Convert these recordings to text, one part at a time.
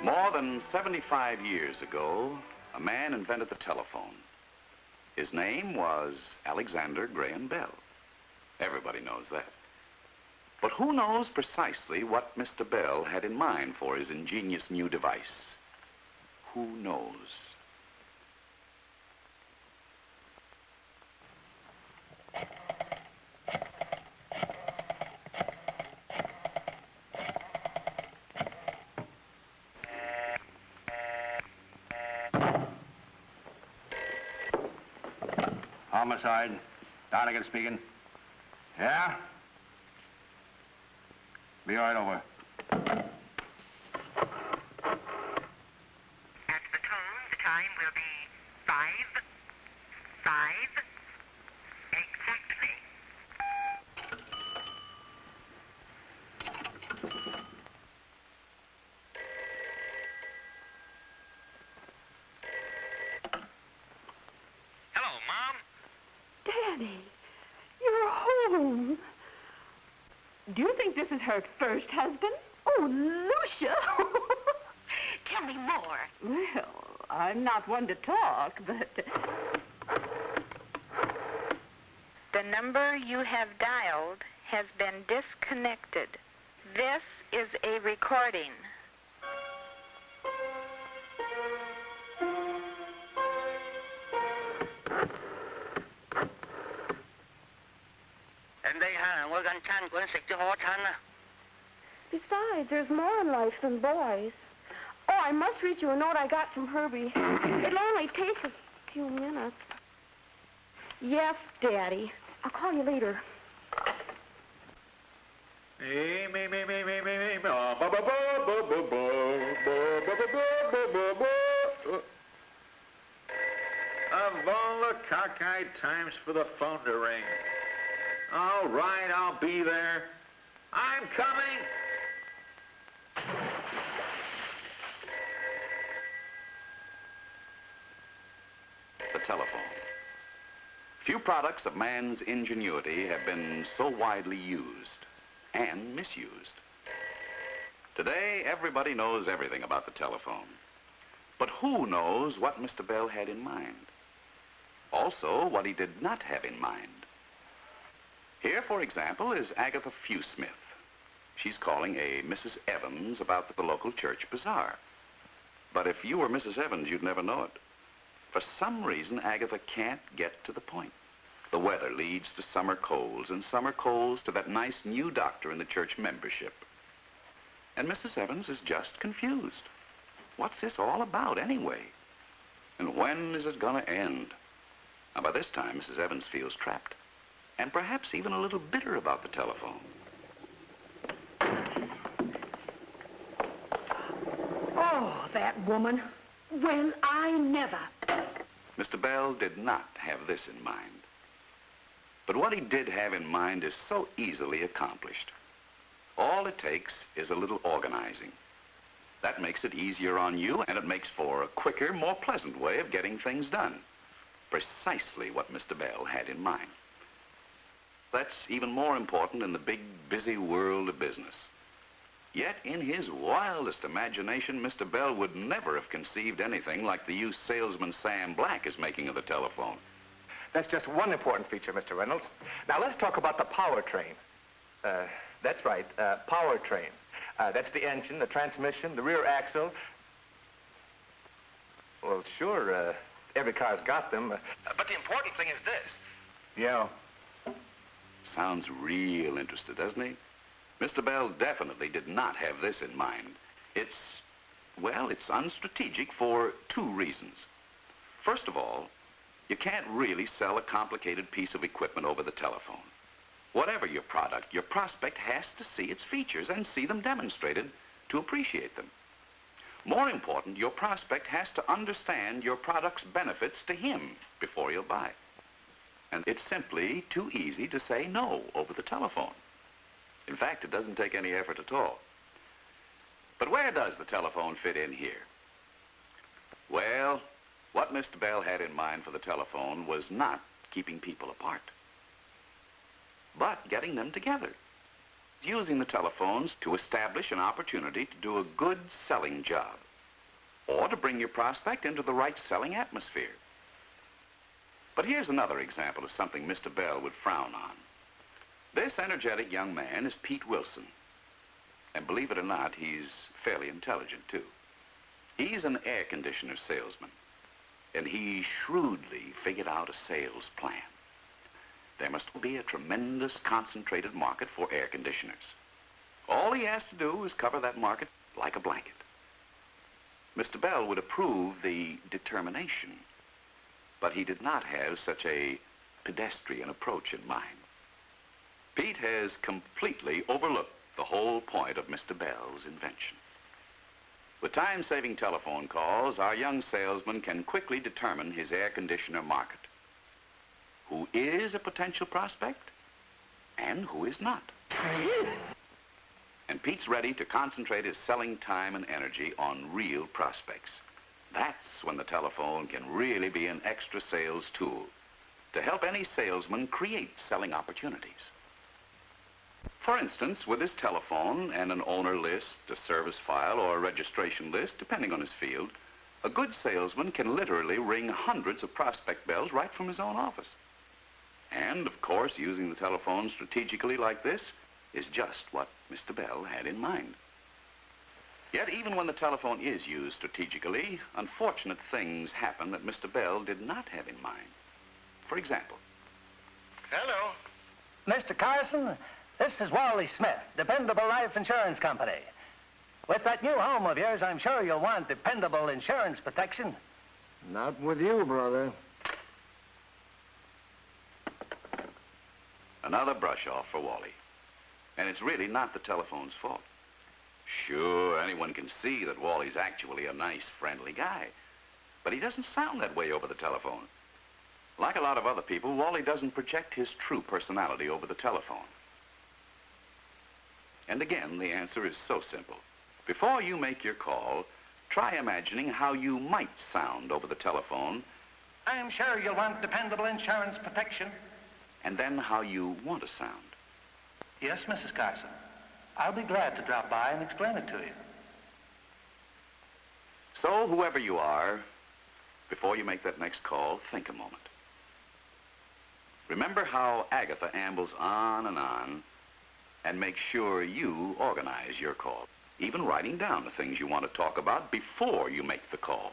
More than 75 years ago, a man invented the telephone. His name was Alexander Graham Bell. Everybody knows that. But who knows precisely what Mr. Bell had in mind for his ingenious new device? Who knows? Homicide. Donovan speaking. Yeah? Be right over. At the tone, the time will be 5, exactly. Hello, Mom. Daddy, you're home. Do you think this is her first husband? Oh, Lucia! Tell me more. Well, I'm not one to talk, but... The number you have dialed has been disconnected. This is a recording. Besides, there's more in life than boys. Oh, I must read you a note I got from Herbie. It'll only take a few minutes. Yes, Daddy. I'll call you later. Of all the cockeyed times for the phone to ring. All right, I'll be there. I'm coming. The telephone. Few products of man's ingenuity have been so widely used and misused. Today, everybody knows everything about the telephone. But who knows what Mr. Bell had in mind? Also, what he did not have in mind. Here, for example, is Agatha Fewsmith. She's calling a Mrs. Evans about the local church bazaar. But if you were Mrs. Evans, you'd never know it. For some reason, Agatha can't get to the point. The weather leads to summer colds, and summer colds to that nice new doctor in the church membership. And Mrs. Evans is just confused. What's this all about, anyway? And when is it gonna end? Now, by this time, Mrs. Evans feels trapped, and perhaps even a little bitter about the telephone. Oh, that woman. Well, I never. Mr. Bell did not have this in mind. But what he did have in mind is so easily accomplished. All it takes is a little organizing. That makes it easier on you, and it makes for a quicker, more pleasant way of getting things done. Precisely what Mr. Bell had in mind. That's even more important in the big, busy world of business. Yet, in his wildest imagination, Mr. Bell would never have conceived anything like the use salesman Sam Black is making of the telephone. That's just one important feature, Mr. Reynolds. Now, let's talk about the powertrain. That's right, powertrain. That's the engine, the transmission, the rear axle. Well, sure, every car's got them. But the important thing is this. Yeah. Sounds real interested, doesn't he? Mr. Bell definitely did not have this in mind. It's unstrategic for two reasons. First of all, you can't really sell a complicated piece of equipment over the telephone. Whatever your product, your prospect has to see its features and see them demonstrated to appreciate them. More important, your prospect has to understand your product's benefits to him before he'll buy. And it's simply too easy to say no over the telephone. In fact, it doesn't take any effort at all. But where does the telephone fit in here? Well, what Mr. Bell had in mind for the telephone was not keeping people apart, but getting them together. Using the telephones to establish an opportunity to do a good selling job. or to bring your prospect into the right selling atmosphere. But here's another example of something Mr. Bell would frown on. This energetic young man is Pete Wilson. And believe it or not, he's fairly intelligent, too. He's an air conditioner salesman, and he shrewdly figured out a sales plan. There must be a tremendous concentrated market for air conditioners. All he has to do is cover that market like a blanket. Mr. Bell would approve the determination, but he did not have such a pedestrian approach in mind. Pete has completely overlooked the whole point of Mr. Bell's invention. With time-saving telephone calls, our young salesman can quickly determine his air conditioner market. Who is a potential prospect and who is not. And Pete's ready to concentrate his selling time and energy on real prospects. That's when the telephone can really be an extra sales tool to help any salesman create selling opportunities. For instance, with his telephone and an owner list, a service file, or a registration list, depending on his field, a good salesman can literally ring hundreds of prospect bells right from his own office. And, of course, using the telephone strategically like this is just what Mr. Bell had in mind. Yet, even when the telephone is used strategically, unfortunate things happen that Mr. Bell did not have in mind. For example. Hello. Mr. Carson, this is Wally Smith, Dependable Life Insurance Company. With that new home of yours, I'm sure you'll want dependable insurance protection. Not with you, brother. Another brush-off for Wally. And it's really not the telephone's fault. Sure, anyone can see that Wally's actually a nice, friendly guy. But he doesn't sound that way over the telephone. Like a lot of other people, Wally doesn't project his true personality over the telephone. And again, the answer is so simple. Before you make your call, try imagining how you might sound over the telephone. I'm sure you'll want dependable insurance protection. And then how you want to sound. Yes, Mrs. Carson. I'll be glad to drop by and explain it to you. So, whoever you are, before you make that next call, think a moment. Remember how Agatha ambles on, and make sure you organize your call, even writing down the things you want to talk about before you make the call.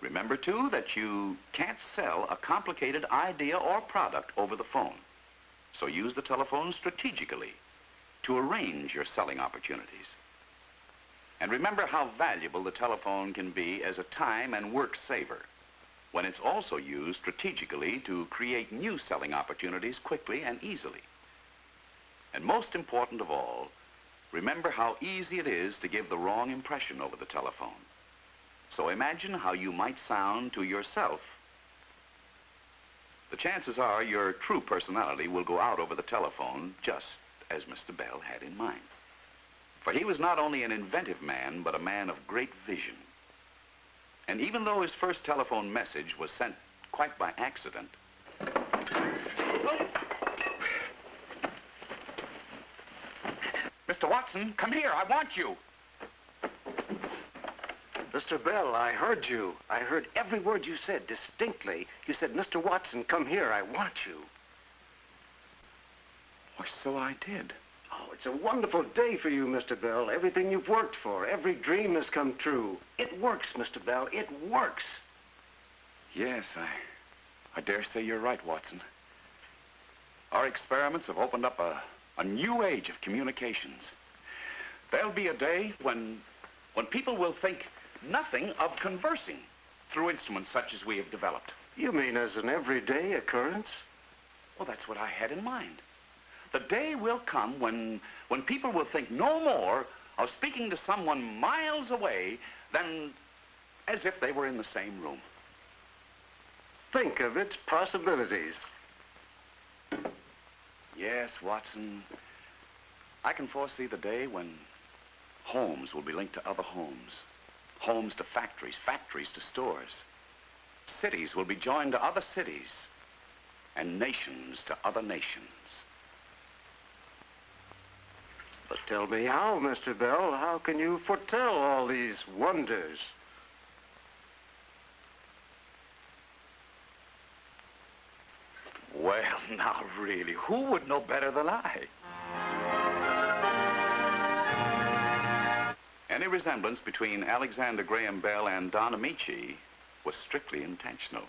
Remember, too, that you can't sell a complicated idea or product over the phone. So use the telephone strategically to arrange your selling opportunities. And remember how valuable the telephone can be as a time and work saver when it's also used strategically to create new selling opportunities quickly and easily. And most important of all, remember how easy it is to give the wrong impression over the telephone. So imagine how you might sound to yourself. The chances are your true personality will go out over the telephone just as Mr. Bell had in mind. For he was not only an inventive man, but a man of great vision. And even though his first telephone message was sent quite by accident, Mr. Watson, come here, I want you. Mr. Bell, I heard you. I heard every word you said distinctly. You said, Mr. Watson, come here, I want you. Why, so I did. Oh, it's a wonderful day for you, Mr. Bell. Everything you've worked for, every dream has come true. It works, Mr. Bell, it works. Yes, I dare say you're right, Watson. Our experiments have opened up a new age of communications. There'll be a day when people will think nothing of conversing through instruments such as we have developed. You mean as an everyday occurrence? Well, that's what I had in mind. The day will come when people will think no more of speaking to someone miles away than as if they were in the same room. Think of its possibilities. Yes, Watson. I can foresee the day when homes will be linked to other homes. Homes to factories, factories to stores. Cities will be joined to other cities, and nations to other nations. But tell me how, Mr. Bell. How can you foretell all these wonders? Well, now, really, who would know better than I? Any resemblance between Alexander Graham Bell and Don Ameche was strictly intentional.